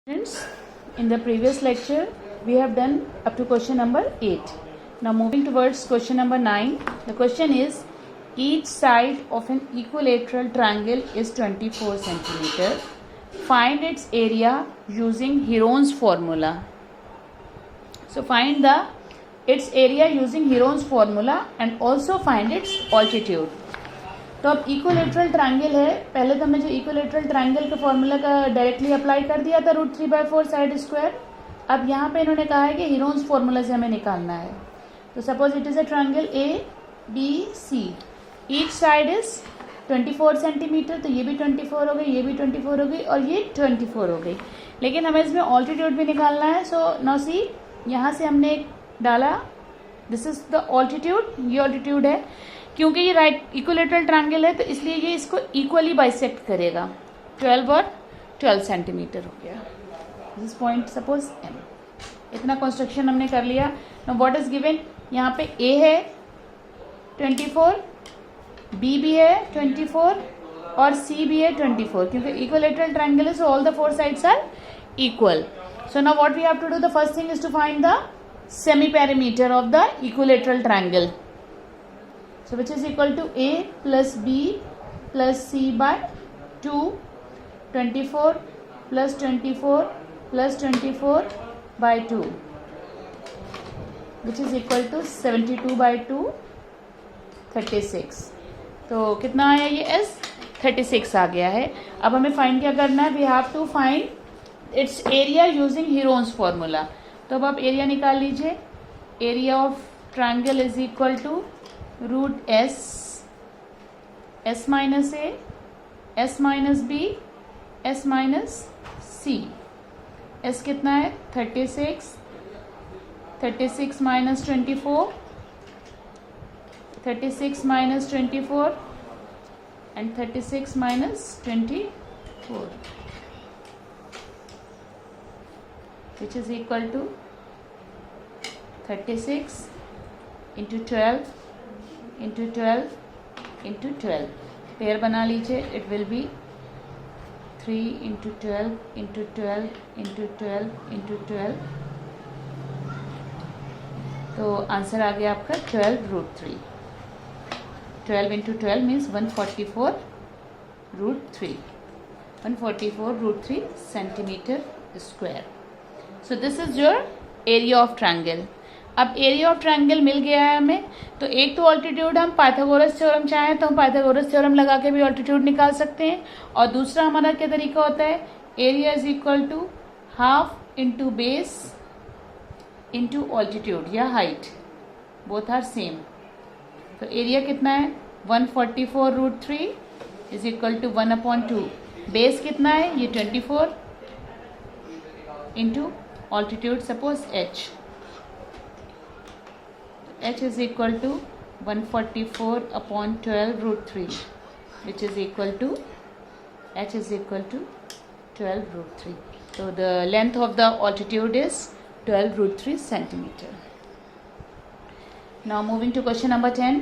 Students, in the previous lecture we have done up to question number 8. Now moving towards question number 9. The question is, each side of an equilateral triangle is 24 centimeter. Find its area using Heron's formula. So find its area using Heron's formula and also find its altitude. तो अब equilateral triangle है, पहले तो हमने जो equilateral triangle का formula का directly apply कर दिया था √3/4 साइड स्क्वायर. अब यहाँ पे इन्होंने कहा है कि हीरोन्स फॉर्मूला से हमें निकालना है. तो suppose it is a triangle ABC. Each side is 24 centimetre, तो ये भी 24 हो गई, ये भी 24 हो गई और ये 24 हो गई. लेकिन हमें इसमें ऑल्टीट्यूड भी निकालना है. सो नाउ सी, यहाँ से हमने एक डाला, दिस इज द ऑल्टीट्यूड, ये ऑल्टीट्यूड है. क्योंकि ये राइट इक्विलेटरल ट्रायंगल है तो इसलिए ये इसको इक्वली बाइसेक्ट करेगा. 12 और 12 सेंटीमीटर हो गया. This point suppose M. इतना कंस्ट्रक्शन हमने कर लिया. नाउ व्हाट इज गिवन, यहाँ पे A है 24, B भी है 24 और C भी है 24. क्योंकि इक्विलेटरल ट्रायंगल है so all the four sides are equal. So now what we have to do, the first thing is to find the semi perimeter of the equilateral triangle. So which is equal to A plus B plus C by 2, 24 plus 24 plus 24 by 2, which is equal to 72 by 2, 36. तो कितना आया ये S? 36 आ गया है. अब हमें find क्या करना है, we have to find its area using Heron's formula. तो अब आप एरिया निकाल लीजिए. Area of triangle is equal to root S minus A, S minus B, S minus C. S कितना है 36, 36 minus 24, 36 minus 24 and 36 minus 24, which is equal to 36 into 12 into 12 into 12. Pair बना लीजिए. It will B 3 into 12 into 12 into 12 into 12. तो answer आ गया आपका 12√3. 12 into 12 means 144√3. 144√3 centimetre square. So this is your area of triangle. अब area of triangle मिल गया है हमें. तो एक तो ऑल्टीट्यूड, हम पाइथागोरस थ्योरम चाहें तो हम पाइथागोरस थ्योरम लगा के भी ऑल्टीट्यूड निकाल सकते हैं. और दूसरा हमारा क्या तरीका होता है, area is equal to half into base into altitude या हाइट, बोथ आर सेम. तो एरिया कितना है 144√3 इज इक्वल टू 1/2. बेस कितना है ये 24 into altitude suppose H. H is equal to 144/12√3, which is equal to H is equal to 12√3. So the length of the altitude is 12√3 centimeter. Now moving to question number 10.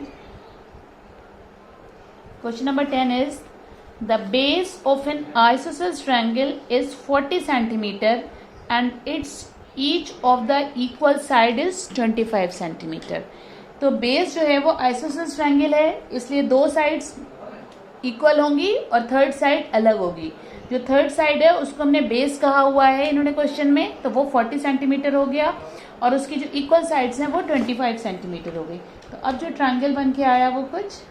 Question number 10 is, the base of an isosceles triangle is 40 centimeter and its each of the equal side is 25 centimetre. तो base जो है वो isosceles triangle है, इसलिए दो sides equal होंगी और third side अलग होगी. जो थर्ड साइड है उसको हमने बेस कहा हुआ है इन्होंने क्वेश्चन में, तो वो 40 सेंटीमीटर हो गया और उसकी जो इक्वल साइड्स हैं वो 25 सेंटीमीटर हो गई. तो अब जो ट्रायंगल बन के आया वो कुछ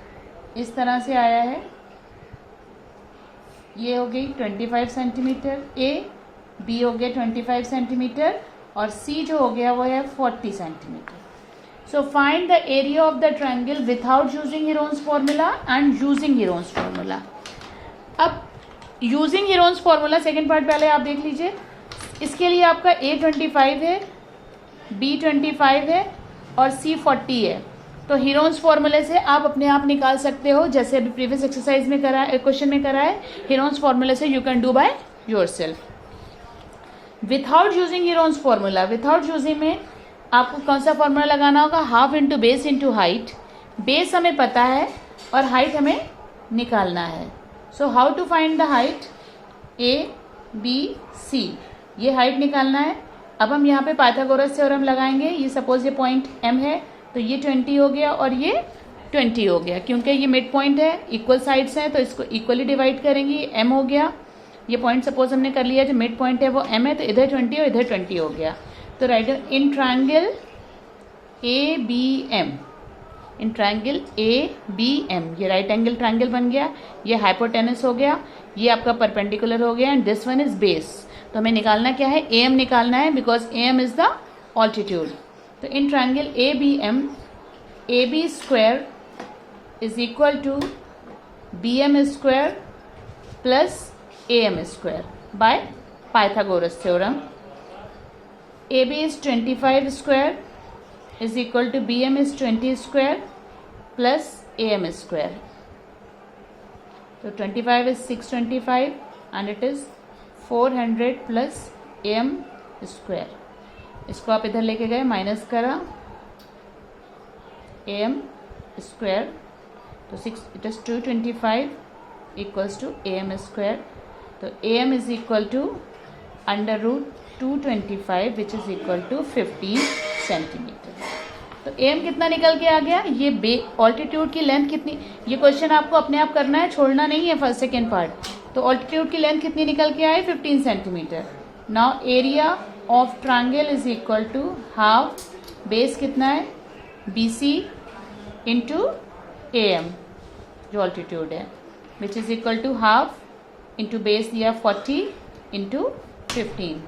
इस तरह से आया है. ये हो गई 25 सेंटीमीटर A, B हो गया 25 सेंटीमीटर और C जो हो गया वो है 40 centimetre. So find the area of the triangle without using Heron's formula and using Heron's formula. अब using Heron's formula second part पहले आप देख लीजिए. इसके लिए आपका A 25 है, B 25 है और C 40 है. तो हीरोन्स फॉर्मूले से आप अपने आप निकाल सकते हो, जैसे अभी प्रीवियस एक्सरसाइज में करा है, क्वेश्चन में करा है. हीरोन्स फॉर्मूले से you can do by yourself. Without using Heron's formula, without using में आपको कौन सा फॉर्मूला लगाना होगा, half into base into height. Base हमें पता है और हाइट हमें निकालना है. So how to find the height, A B C. ये हाइट निकालना है। अब हम यहाँ पे पाइथागोरस थ्योरम लगाएंगे। ये सपोज ये पॉइंट M है, तो ये 20 हो गया और ये 20 हो गया, क्योंकि ये मिड पॉइंट है, इक्वल साइड्स हैं, तो इसको इक्वली डिवाइड करेंगे। ये M हो गया, ये पॉइंट सपोज हमने कर लिया जो मिड पॉइंट है वो M है, तो इधर 20 और इधर 20 हो गया। तो राइट इन ट्रायंगल ABM, इन ट्रायंगल ABM, ये राइट एंगल ट्रायंगल बन गया, ये हाइपोटेनस हो गया, ये आपका परपेंडिकुलर हो गया, and this one is base. तो हमें निकालना क्या है, AM निकालना है, because AM is the altitude. तो in triangle ABM, AB square is equal to BM square plus AM square by Pythagoras theorem. AB is 25 square is equal to BM is 20 square plus AM square. So 25 is 625 and it is 400 plus AM square. इसको आप इधर लेके गए, minus करा AM square, तो 6 it is 225 equals to AM square. तो AM is equal to under root 225 which is equal to 15 centimetre. तो AM कितना निकल के आ गया, ये ऑल्टीट्यूड की लेंथ कितनी, ये क्वेश्चन आपको अपने आप करना है, छोड़ना नहीं है फर्स्ट सेकेंड पार्ट। तो ऑल्टीट्यूड की लेंथ कितनी निकल के आई, 15 centimetre. Now area of triangle is equal to half, base कितना है BC इंटू AM जो ऑल्टीट्यूड है, which is equal to half into base दिया 40 into 15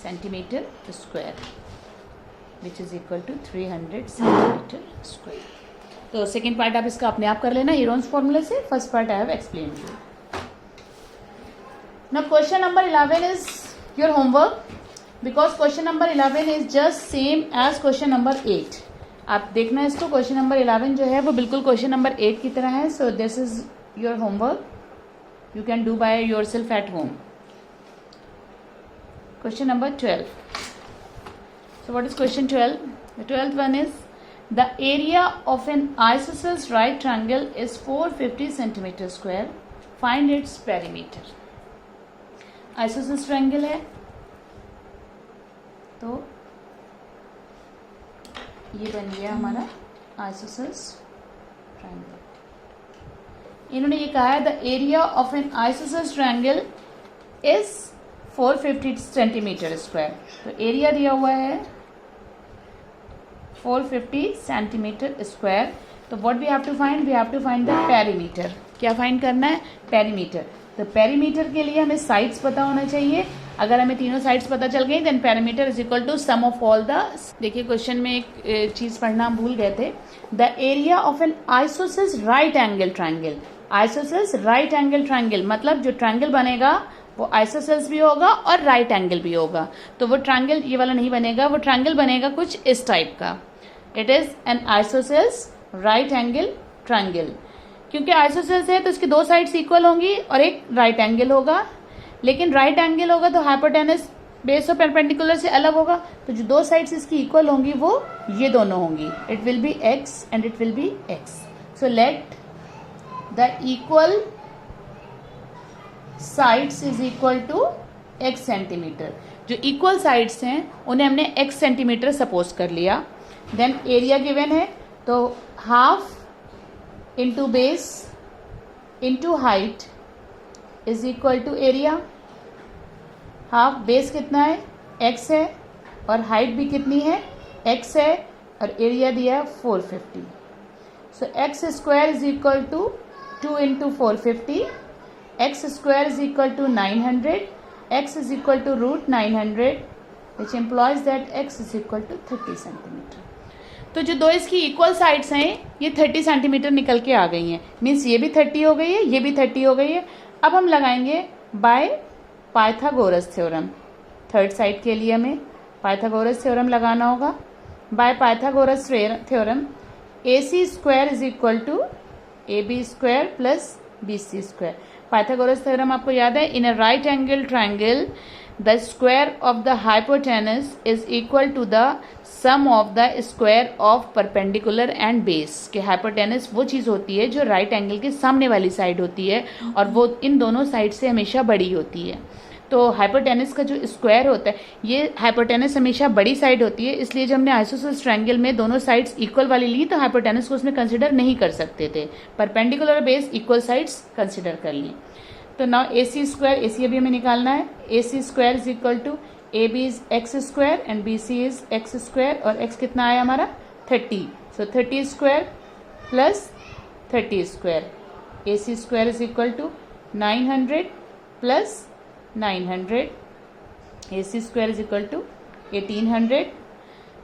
centimetre square, which is equal to 300 centimetre square. तो सेकेंड पार्ट आप इसका अपने आप कर लेना हीरोन्स फॉर्मूले से, first part I have explain you. Now question number 11 is your homework, because question number 11 is just same as question number 8। आप देखना इसको, क्वेश्चन नंबर 11 जो है वो बिल्कुल क्वेश्चन नंबर 8 की तरह है। So this is your homework, you can do by yourself at home. Question number 12. So what is question 12? The 12th one is the area of an isosceles right triangle is 450 centimeter square. Find its perimeter. Isosceles triangle है, तो ये बन गया हमारा isosceles triangle। इन्होंने ये कहा है the area of an isosceles triangle is 450 centimetre square. तो एरिया दिया हुआ है 450 सेंटीमीटर स्क्वायर। तो what we have to find, we have to find the perimeter. क्या फाइंड करना है, पेरीमीटर। तो पेरीमीटर के लिए हमें साइड्स पता होना चाहिए। अगर हमें तीनों साइड्स पता चल गई then perimeter is equal to sum of all the. देखिए क्वेश्चन में एक चीज पढ़ना हम भूल गए थे, the area of an isosceles right angle triangle. Isosceles right angle triangle मतलब जो ट्रायंगल बनेगा वो आइसोसेलेस भी होगा और राइट एंगल भी होगा। तो वो ट्रायंगल ये वाला नहीं बनेगा, वो ट्रायंगल बनेगा कुछ इस टाइप का। It is an isosceles right angle triangle. क्योंकि आइसोसेलेस है तो इसकी दो साइड्स इक्वल होंगी और एक राइट एंगल होगा, लेकिन राइट एंगल होगा तो हाइपोटेनस बेस और परपेंडिकुलर से अलग होगा। तो जो दो साइड्स इसकी इक्वल होंगी वो ये दोनों होंगी, it will be X and it will be X. So let the equal sides is equal to x centimetre. जो इक्वल साइड्स हैं उन्हें हमने x सेंटीमीटर सपोज कर लिया। देन एरिया गिवन है, तो half into base into height is equal to area. Half base कितना है x है और हाइट भी कितनी है x है और एरिया दिया है 450। So x square is equal to 2 into 450, x square is equal to 900, x is equal to root 900, which implies that x is equal to 30 centimetre. तो जो दो इसकी इक्वल साइड्स हैं ये 30 सेंटीमीटर निकल के आ गई हैं, मीन्स ये भी 30 हो गई है, ये भी 30 हो गई है। अब हम लगाएंगे by Pythagoras theorem. Third side के लिए हमें पाइथागोरस थ्योरम लगाना होगा। By Pythagoras theorem AC square is equal to AB square plus BC square. Pythagoras theorem आपको याद है, in a right angle triangle the square of the hypotenuse is equal to the sum of the square of perpendicular and base. के hypotenuse वो चीज़ होती है जो right angle के सामने वाली साइड होती है और वो इन दोनों साइड से हमेशा बड़ी होती है। तो हाइपोटेनस का जो स्क्वायर होता है, ये हाइपोटेनस हमेशा बड़ी साइड होती है, इसलिए जब हमने आइसोसेलेस ट्रायंगल में दोनों साइड्स इक्वल वाली ली तो हाइपोटेनस को उसमें कंसिडर नहीं कर सकते थे, perpendicular base equal sides consider कर ली। तो now A C square, A सी अभी हमें निकालना है, A C square is equal to A B is x square and B C is x square, और एक्स कितना आया हमारा 30, so 30 square plus 30 square, A C square is equal to 900 plus 900, A C square is equal to 1800।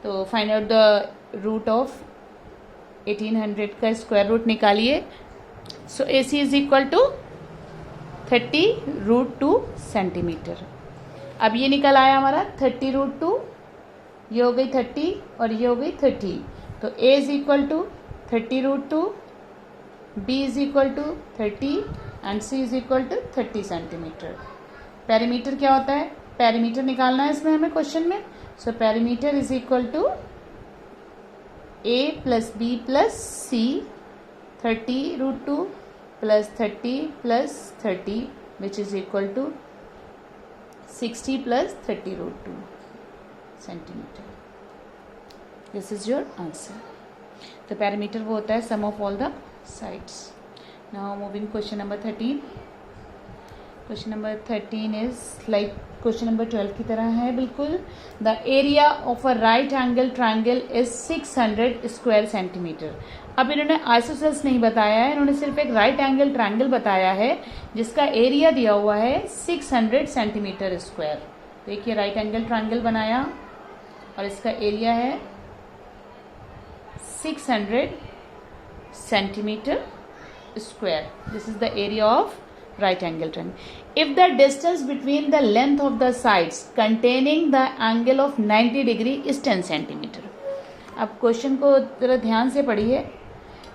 तो find out the root of 1800 का square root निकालिए। So A C is equal to 30√2 centimetre. अब ये निकल आया हमारा 30√2, ये हो गई 30 और ये हो गई 30, तो a is equal to 30√2, b is equal to 30 and c is equal to 30 centimetre. Perimeter क्या होता है, पेरीमीटर निकालना है इसमें हमें क्वेश्चन में। So perimeter is equal to a plus b plus c, 30√2 plus 30 plus 30 which is equal to 60 plus 30√2 centimetre. This is your answer. तो parameter वो होता है sum of all the sides. Now moving question number 13। Question number 13 is like question number 12 की तरह है बिल्कुल। The area of a right angle triangle is 600 square centimetre. अब इन्होंने आइसोसेलेस नहीं बताया है, इन्होंने सिर्फ एक राइट एंगल ट्राइंगल बताया है जिसका एरिया दिया हुआ है 600 सेंटीमीटर स्क्वायर। देखिए राइट एंगल ट्राइंगल बनाया और इसका एरिया है 600 centimetre square. This is the area of right angle triangle. If the distance between the length of the sides containing the angle of 90 degree is 10 centimeter. अब question को जरा ध्यान से पढ़िए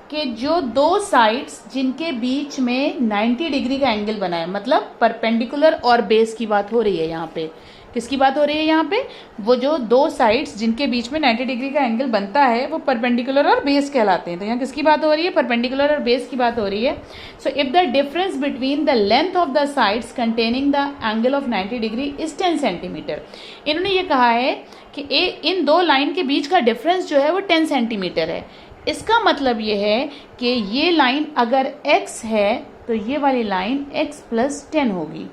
कि जो दो साइड्स जिनके बीच में 90 डिग्री का एंगल बना है, मतलब परपेंडिकुलर और बेस की बात हो रही है यहाँ पे। किसकी बात हो रही है यहाँ पे, वो जो दो साइड्स जिनके बीच में 90 डिग्री का एंगल बनता है वो परपेंडिकुलर और बेस कहलाते हैं। तो यहाँ किसकी बात हो रही है, परपेंडिकुलर और बेस की बात हो रही है। So if the difference between the length of the sides containing the angle of 90 degree is 10 centimetre. इन्होंने ये कहा है कि इन दो लाइन के बीच का डिफरेंस जो है वो 10 सेंटीमीटर है। इसका मतलब ये है कि ये लाइन अगर x है तो ये वाली लाइन x प्लस 10 होगी।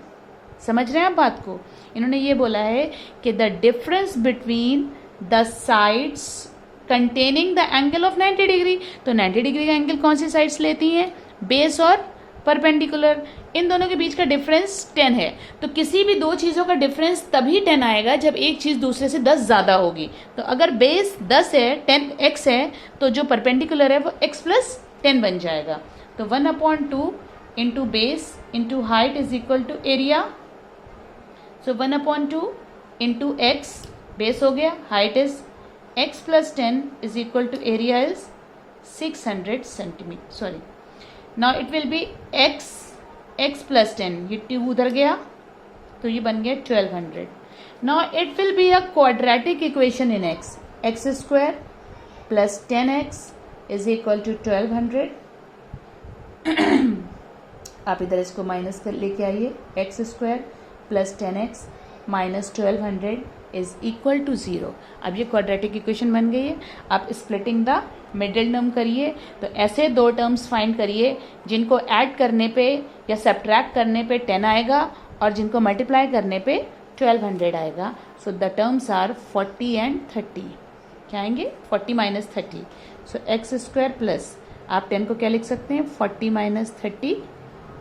समझ रहे हैं आप बात को। इन्होंने ये बोला है कि the difference between the sides containing the angle of 90 degree, तो 90 डिग्री का एंगल कौन सी साइड्स लेती हैं, बेस और परपेंडिकुलर। इन दोनों के बीच का डिफरेंस 10 है। तो किसी भी दो चीज़ों का डिफरेंस तभी 10 आएगा जब एक चीज़ दूसरे से 10 ज़्यादा होगी। तो अगर बेस 10 है, 10x है, तो जो परपेंडिकुलर है वो x प्लस 10 बन जाएगा। तो 1/2 into base into height is equal to area. So 1/2 into X, base हो गया, height is x plus 10 is equal to area is 600 centimetre. Sorry, now it will be x plus 10, ये 2 उधर गया तो ये बन गया 1200। Now it will be a quadratic equation in x square plus 10x is equal to 1200। आप इधर इसको माइनस कर लेके आइए, x square plus 10x minus 1200 is equal to 0। अब ये क्वाड्रेटिक इक्वेशन बन गई है। आप स्प्लिटिंग द मिडिल टर्म करिए, तो ऐसे दो टर्म्स फाइंड करिए जिनको ऐड करने पे या सब्ट्रैक्ट करने पे 10 आएगा और जिनको मल्टीप्लाई करने पे 1200 आएगा। So the terms are 40 and 30। क्या आएंगे, 40 minus 30। So x square plus, आप 10 को क्या लिख सकते हैं, 40 minus 30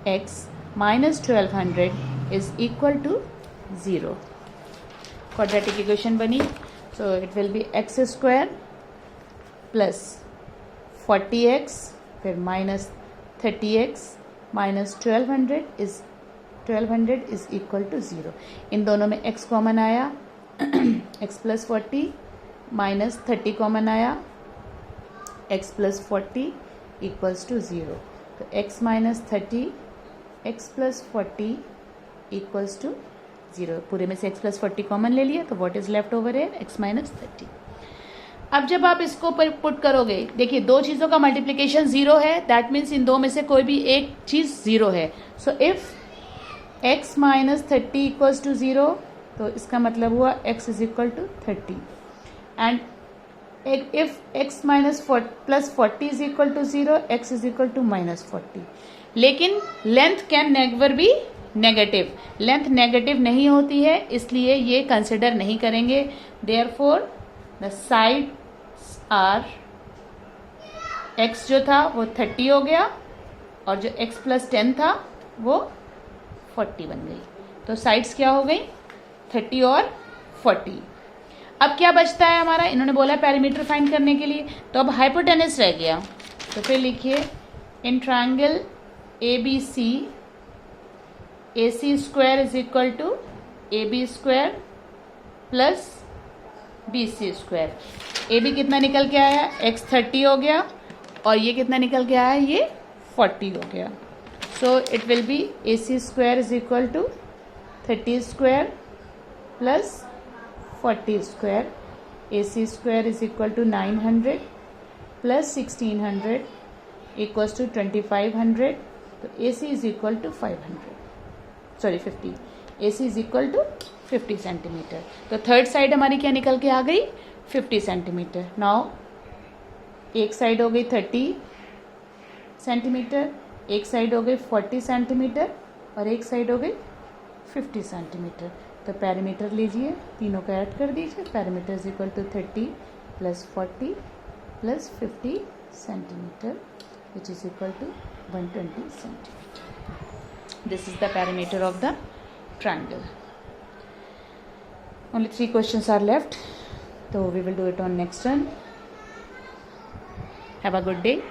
x minus 1200 is equal to 0। Quadratic equation बनी। So it will be x square plus 40x फिर minus 30x minus 1200 is equal to 0। इन दोनों में x कॉमन आया, x प्लस 40 माइनस 30 कॉमन आया, x प्लस 40 इक्वल्स टू 0। तो x minus 30 x plus 40 equals to 0। पूरे में से x प्लस 40 कॉमन ले लिया तो व्हाट इज लेफ्ट ओवर है, x माइनस 30। अब जब आप इसको पुट करोगे, देखिए दो चीज़ों का मल्टीप्लिकेशन 0 है, दैट मीन्स इन दो में से कोई भी एक चीज़ 0 है। So if x minus 30 equals to 0, तो इसका मतलब हुआ x is equal to 30 and if x minus plus 40 is equal to 0, x is equal to minus 40. लेकिन length can never be negative, length negative नहीं होती है, इसलिए ये कंसिडर नहीं करेंगे. Therefore the sides are, x जो था वो 30 हो गया और जो x प्लस 10 था वो 40 बन गई. तो साइड्स क्या हो गई, 30 और 40. अब क्या बचता है हमारा, इन्होंने बोला पैरामीटर फाइंड करने के लिए, तो अब हाइपोटेनस रह गया. तो फिर लिखिए in triangle ABC AC square is equal to AB square plus BC square. AB कितना निकल के आया, x 30 हो गया और ये कितना निकल के आया, ये 40 हो गया. So it will be AC square is equal to 30 square plus 40 square. AC square is equal to 900 plus 1600 equals to 2500. तो AC is equal to 50. AC is equal to 50 centimetre. तो थर्ड साइड हमारी क्या निकल के आ गई, 50 centimetre. Now एक side हो गई 30 सेंटीमीटर, एक साइड हो गई 40 सेंटीमीटर और एक साइड हो गई 50 सेंटीमीटर. तो पैरामीटर लीजिए, तीनों को ऐड कर दीजिए. Parameter is equal to 30 plus 40 plus 50 centimetre which is equal to 120 centimetre. This is the parameter of the triangle. Only 3 questions are left, so we will do it on next turn. Have a good day.